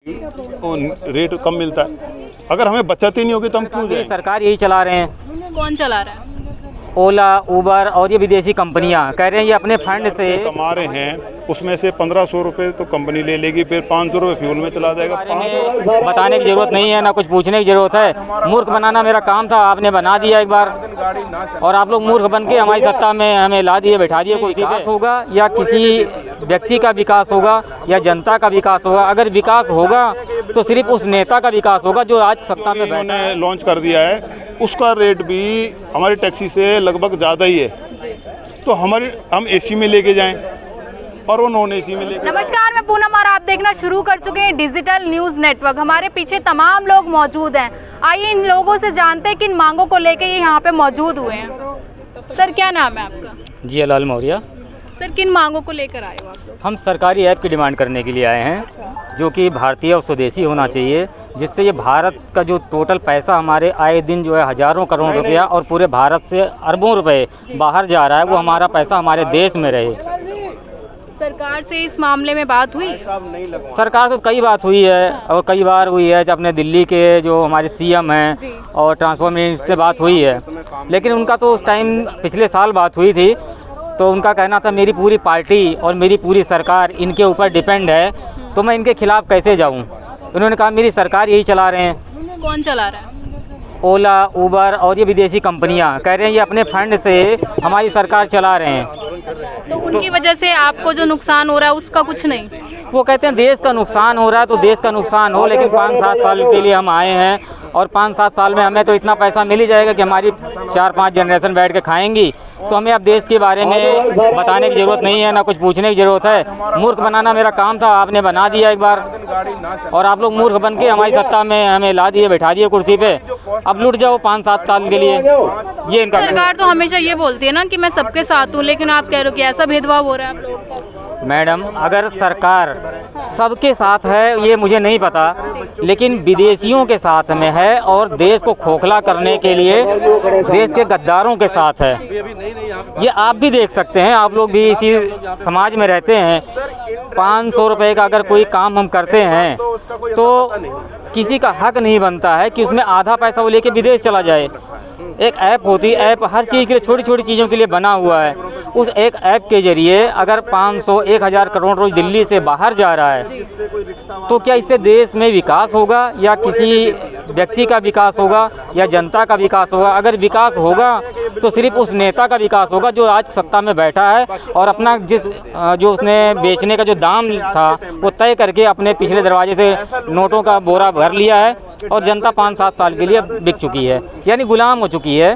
Rate कम मिलता है। अगर हमें बचत ही नहीं होगी तो हम क्यों जाएं? सरकार यही चला रहे हैं। कौन चला रहा है? ओला, उबर और ये विदेशी कंपनियां कह रहे हैं ये अपने फंड से कमा रहे हैं, उसमें से 1500 रुपये तो कंपनी ले लेगी, फिर 500 रुपये फ्यूल में चला जाएगा। बताने की जरूरत नहीं है, ना कुछ पूछने की जरूरत है। मूर्ख बनाना मेरा काम था, आपने बना दिया एक बार, और आप लोग मूर्ख बन के हमारी सत्ता में हमें ला दिए, बैठा दिए कुर्सी पे। होगा या किसी व्यक्ति का विकास होगा या जनता का विकास होगा? अगर विकास होगा तो सिर्फ उस नेता का विकास होगा जो आज सत्ता में बैठा है। लॉन्च कर दिया है, उसका रेट भी हमारी टैक्सी से लगभग ज़्यादा ही है, तो हम एसी में लेके जाएं और वो नॉन एसी में लेके। नमस्कार, मैं पूनम और आप देखना शुरू कर चुके हैं डिजिटल न्यूज़ नेटवर्क। हमारे पीछे तमाम लोग मौजूद हैं। आइए इन लोगों से जानते हैं किन मांगों को लेकर ये यहाँ पे मौजूद हुए हैं। सर, क्या नाम है आपका? जियालाल मौर्य। सर, किन मांगों को लेकर आए हो आप लोग? हम सरकारी ऐप की डिमांड करने के लिए आए हैं, जो कि भारतीय और स्वदेशी होना चाहिए, जिससे ये भारत का जो टोटल पैसा हमारे आए दिन जो है हज़ारों करोड़ रुपया और पूरे भारत से अरबों रुपए बाहर जा रहा है, वो हमारा पैसा हमारे देश में रहे। सरकार से इस मामले में बात हुई? सरकार से कई बात हुई है और कई बार हुई है, जब अपने दिल्ली के जो हमारे सीएम हैं और ट्रांसपोर्ट मिनिस्टर से बात हुई है, लेकिन उनका तो उस टाइम पिछले साल बात हुई थी, तो उनका कहना था मेरी पूरी पार्टी और मेरी पूरी सरकार इनके ऊपर डिपेंड है, तो मैं इनके खिलाफ कैसे जाऊं। उन्होंने कहा मेरी सरकार यही चला रहे हैं। कौन चला रहा है? ओला, उबर और ये विदेशी कंपनियां कह रहे हैं ये अपने फंड से हमारी सरकार चला रहे हैं। तो उनकी वजह से आपको जो नुकसान हो रहा है उसका कुछ नहीं? वो कहते हैं देश का नुकसान हो रहा है तो देश का नुकसान हो, लेकिन 5-7 साल के लिए हम आए हैं और 5-7 साल में हमें तो इतना पैसा मिल ही जाएगा कि हमारी 4-5 जनरेशन बैठ के खाएंगी, तो हमें अब देश के बारे में बताने की ज़रूरत नहीं है, ना कुछ पूछने की ज़रूरत है। मूर्ख बनाना मेरा काम था, आपने बना दिया एक बार, और आप लोग मूर्ख बन के हमारी सत्ता में हमें ला दिए, बैठा दिए कुर्सी पे। अब लुट जाओ 5-7 साल के लिए, ये इनका। सरकार तो हमेशा ये बोलती है ना कि मैं सबके साथ हूँ, लेकिन आप कह रहे हो कि ऐसा भेदभाव हो रहा है आप लोगों का। मैडम, अगर सरकार सबके साथ है ये मुझे नहीं पता, लेकिन विदेशियों के साथ में है और देश को खोखला करने के लिए देश के गद्दारों के साथ है। ये आप भी देख सकते हैं, आप लोग भी इसी समाज में रहते हैं। 500 रुपये का अगर कोई काम हम करते हैं तो किसी का हक नहीं बनता है कि उसमें आधा पैसा वो लेके विदेश चला जाए। एक ऐप होती है, ऐप हर चीज़ के लिए, छोटी छोटी चीज़ों के लिए बना हुआ है। उस एक ऐप के जरिए अगर 500-1000 करोड़ रोज दिल्ली से बाहर जा रहा है, तो क्या इससे देश में विकास होगा या किसी व्यक्ति का विकास होगा या जनता का विकास होगा? अगर विकास होगा तो सिर्फ उस नेता का विकास होगा जो आज सत्ता में बैठा है और अपना जो उसने बेचने का जो दाम था वो तय करके अपने पिछले दरवाजे से नोटों का बोरा भर लिया है और जनता 5-7 साल के लिए बिक चुकी है, यानी गुलाम हो चुकी है।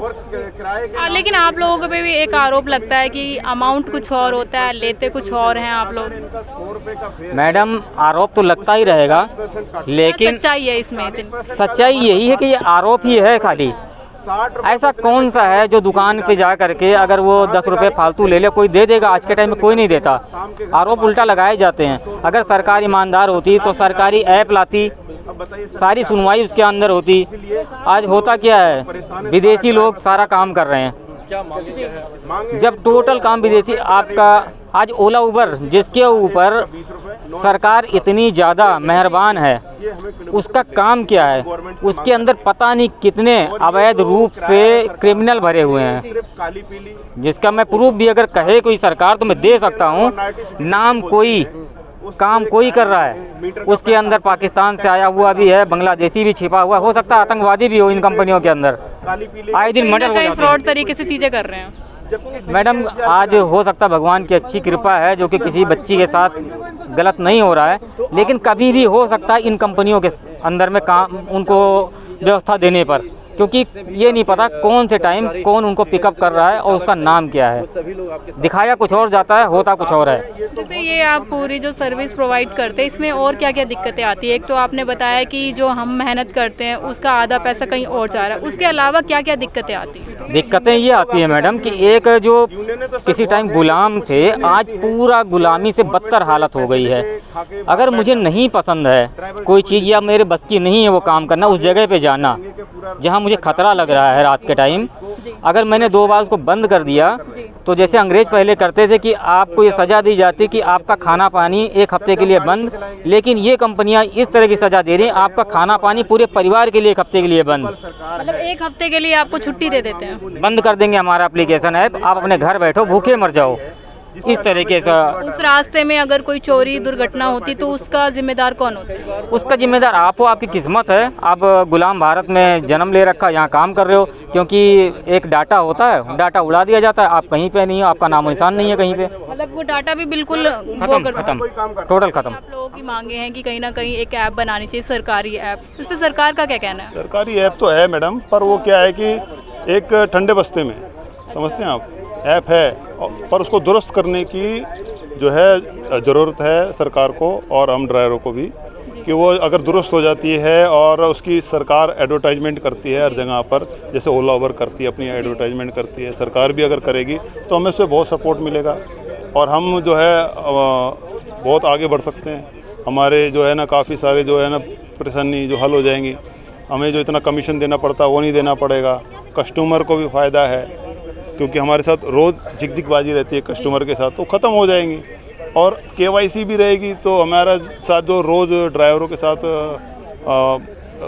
लेकिन आप लोगों पे भी एक आरोप लगता है कि अमाउंट कुछ और होता है, लेते कुछ और हैं आप लोग। मैडम, आरोप तो लगता ही रहेगा, लेकिन सच्चाई है इसमें? सच्चाई यही है कि ये आरोप ही है खाली। ऐसा कौन सा है जो दुकान पे जा करके अगर वो 10 रुपये फालतू ले ले, कोई दे देगा? आज के टाइम में कोई नहीं देता। आरोप उल्टा लगाए जाते हैं। अगर सरकार ईमानदार होती तो सरकारी ऐप लाती, सारी सुनवाई उसके अंदर होती। आज होता क्या है, विदेशी लोग सारा काम कर रहे हैं। जब टोटल काम विदेशी, आपका आज ओला उबर जिसके ऊपर सरकार इतनी ज़्यादा मेहरबान है, उसका काम क्या है? उसके अंदर पता नहीं कितने अवैध रूप से क्रिमिनल भरे हुए हैं, जिसका मैं प्रूफ भी अगर कहे कोई सरकार तो मैं दे सकता हूँ। नाम कोई, काम कोई कर रहा है, उसके अंदर पाकिस्तान से आया हुआ भी है, बांग्लादेशी भी छिपा हुआ, हो सकता है आतंकवादी भी हो इन कंपनियों के अंदर। आए दिन मर्डर हो जाते हैं, फ्रॉड तरीके से चीज़ें कर रहे हैं। मैडम, आज हो सकता है भगवान की अच्छी कृपा है जो कि किसी बच्ची के साथ गलत नहीं हो रहा है, लेकिन कभी भी हो सकता है इन कंपनियों के अंदर में काम उनको व्यवस्था देने पर, क्योंकि ये नहीं पता कौन से टाइम कौन उनको पिकअप कर रहा है और उसका नाम क्या है। दिखाया कुछ और जाता है, होता कुछ और है। जैसे ये आप पूरी जो सर्विस प्रोवाइड करते हैं, इसमें और क्या क्या दिक्कतें आती है? एक तो आपने बताया कि जो हम मेहनत करते हैं उसका आधा पैसा कहीं और जा रहा है, उसके अलावा क्या क्या दिक्कतें आती हैं? दिक्कतें ये आती है मैडम कि एक जो किसी टाइम गुलाम थे, आज पूरा गुलामी से बदतर हालत हो गई है। अगर मुझे नहीं पसंद है कोई चीज़ या मेरे बस की नहीं है वो काम करना, उस जगह पे जाना जहाँ मुझे खतरा लग रहा है रात के टाइम, अगर मैंने 2 बार उसको बंद कर दिया तो जैसे अंग्रेज पहले करते थे कि आपको ये सज़ा दी जाती कि आपका खाना पानी 1 हफ्ते के लिए बंद, लेकिन ये कंपनियां इस तरह की सज़ा दे रही हैं आपका खाना पानी पूरे परिवार के लिए 1 हफ्ते के लिए बंद। मतलब 1 हफ्ते के लिए आपको छुट्टी दे देते हैं? बंद कर देंगे हमारा एप्लीकेशन ऐप, आप अपने घर बैठो भूखे मर जाओ, इस तरीके से। उस रास्ते में अगर कोई चोरी दुर्घटना होती तो उसका जिम्मेदार कौन होता है? उसका जिम्मेदार आप हो, आपकी किस्मत है, आप गुलाम भारत में जन्म ले रखा, यहाँ काम कर रहे हो, क्योंकि एक डाटा होता है, डाटा उड़ा दिया जाता है, आप कहीं पे नहीं हो, आपका नामो निशान नहीं है कहीं पे। मतलब वो डाटा भी बिल्कुल खत्म, टोटल खत्म। आप लोगों की मांगे हैं कि कहीं ना कहीं एक ऐप बनानी चाहिए, सरकारी ऐप, इस पर सरकार का क्या कहना है? सरकारी ऐप तो है मैडम, पर वो क्या है कि एक ठंडे बस्ते में, समझते हैं आप, ऐप है, पर उसको दुरुस्त करने की जो है ज़रूरत है सरकार को और हम ड्राइवरों को भी, कि वो अगर दुरुस्त हो जाती है और उसकी सरकार एडवर्टाइजमेंट करती है हर जगह पर, जैसे ओला उबर करती है, अपनी एडवर्टाइजमेंट करती है, सरकार भी अगर करेगी तो हमें उससे बहुत सपोर्ट मिलेगा और हम जो है बहुत आगे बढ़ सकते हैं। हमारे जो है ना काफ़ी सारे जो है ना परेशानी जो हल हो जाएंगी, हमें जो इतना कमीशन देना पड़ता है वो नहीं देना पड़ेगा, कस्टमर को भी फ़ायदा है क्योंकि हमारे साथ रोज़ झिकझिकबाजी रहती है कस्टमर के साथ, तो ख़त्म हो जाएंगी और KYC भी रहेगी, तो हमारा साथ जो रोज़ ड्राइवरों के साथ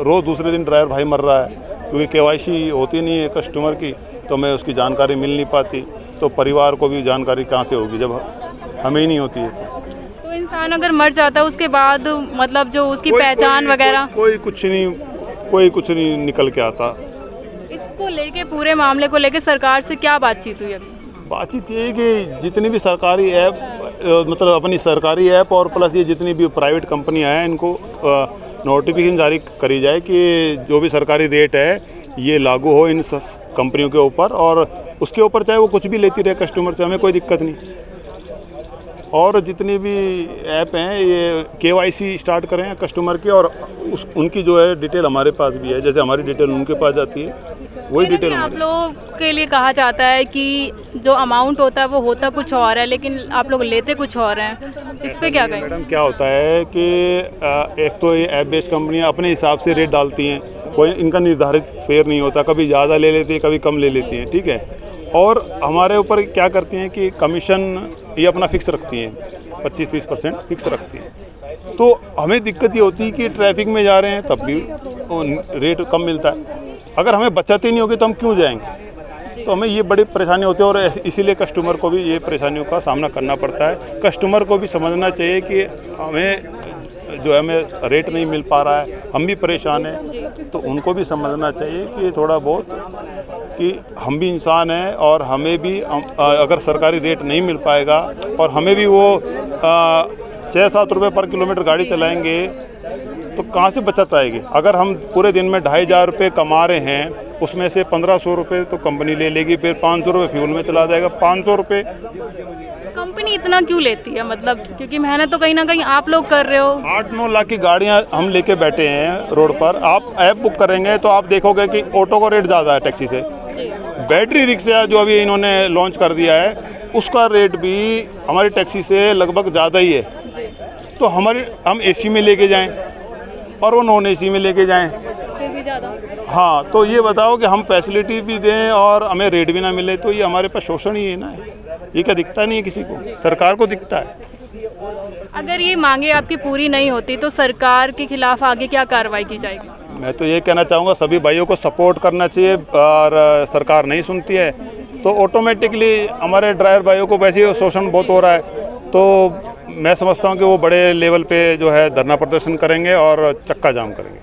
रोज़ दूसरे दिन ड्राइवर भाई मर रहा है क्योंकि KYC होती नहीं है कस्टमर की, तो हमें उसकी जानकारी मिल नहीं पाती, तो परिवार को भी जानकारी कहाँ से होगी जब हमें ही नहीं होती है। तो इंसान अगर मर जाता है उसके बाद मतलब जो उसकी पहचान वगैरह कोई कुछ नहीं निकल के आता। इसको लेके, पूरे मामले को लेके सरकार से क्या बातचीत हुई अभी? बातचीत ये कि जितनी भी सरकारी ऐप मतलब अपनी सरकारी ऐप और प्लस ये जितनी भी प्राइवेट कंपनियां हैं इनको नोटिफिकेशन जारी करी जाए कि जो भी सरकारी रेट है ये लागू हो इन कंपनियों के ऊपर, और उसके ऊपर चाहे वो कुछ भी लेती रहे कस्टमर से, हमें कोई दिक्कत नहीं। और जितनी भी ऐप हैं ये KYC स्टार्ट करें कस्टमर की, और उनकी जो है डिटेल हमारे पास भी है, जैसे हमारी डिटेल उनके पास जाती है वही डिटेल आप लोगों के लिए कहा जाता है कि जो अमाउंट होता है वो होता कुछ और है लेकिन आप लोग लेते कुछ और हैं, इस पे क्या कहें? मैडम क्या होता है कि एक तो ये ऐप बेस्ड कंपनियां अपने हिसाब से रेट डालती हैं, कोई इनका निर्धारित फेयर नहीं होता, कभी ज़्यादा ले लेती है कभी कम ले लेती हैं, ठीक है। और हमारे ऊपर क्या करती हैं कि कमीशन ये अपना फिक्स रखती हैं, 25-30% फिक्स रखती हैं, तो हमें दिक्कत ये होती है कि ट्रैफिक में जा रहे हैं तब भी रेट कम मिलता है, अगर हमें बचत ही नहीं होगी तो हम क्यों जाएंगे, तो हमें ये बड़ी परेशानी होती है और इसीलिए कस्टमर को भी ये परेशानियों का सामना करना पड़ता है। कस्टमर को भी समझना चाहिए कि हमें जो है हमें रेट नहीं मिल पा रहा है, हम भी परेशान हैं, तो उनको भी समझना चाहिए कि थोड़ा बहुत कि हम भी इंसान हैं और हमें भी अगर सरकारी रेट नहीं मिल पाएगा और हमें भी वो 6-7 रुपये पर किलोमीटर गाड़ी चलाएंगे तो कहाँ से बचत आएगी। अगर हम पूरे दिन में 2,500 रुपये कमा रहे हैं उसमें से 1,500 रुपये तो कंपनी ले लेगी, फिर 500 रुपये फ्यूल में चला जाएगा, 500 रुपये कंपनी इतना क्यों लेती है? मतलब क्योंकि मेहनत तो कहीं ना कहीं आप लोग कर रहे हो। 8-9 लाख की गाड़ियां हम लेके बैठे हैं रोड पर, आप ऐप बुक करेंगे तो आप देखोगे कि ऑटो का रेट ज़्यादा है टैक्सी से। बैटरी रिक्शा जो अभी इन्होंने लॉन्च कर दिया है उसका रेट भी हमारी टैक्सी से लगभग ज़्यादा ही है, तो हम AC में लेके जाएं और वो नॉन AC में लेके जाएं, फिर भी ज़्यादा। हाँ, तो ये बताओ कि हम फैसिलिटी भी दें और हमें रेट भी ना मिले, तो ये हमारे पास शोषण ही है ना। ये क्या दिखता नहीं है किसी को, सरकार को दिखता है। अगर ये मांगे आपकी पूरी नहीं होती तो सरकार के खिलाफ आगे क्या कार्रवाई की जाएगी? मैं तो ये कहना चाहूँगा सभी भाइयों को सपोर्ट करना चाहिए, और सरकार नहीं सुनती है तो ऑटोमेटिकली हमारे ड्राइवर भाइयों को वैसे ही शोषण बहुत हो रहा है, तो मैं समझता हूँ कि वो बड़े लेवल पे जो है धरना प्रदर्शन करेंगे और चक्का जाम करेंगे।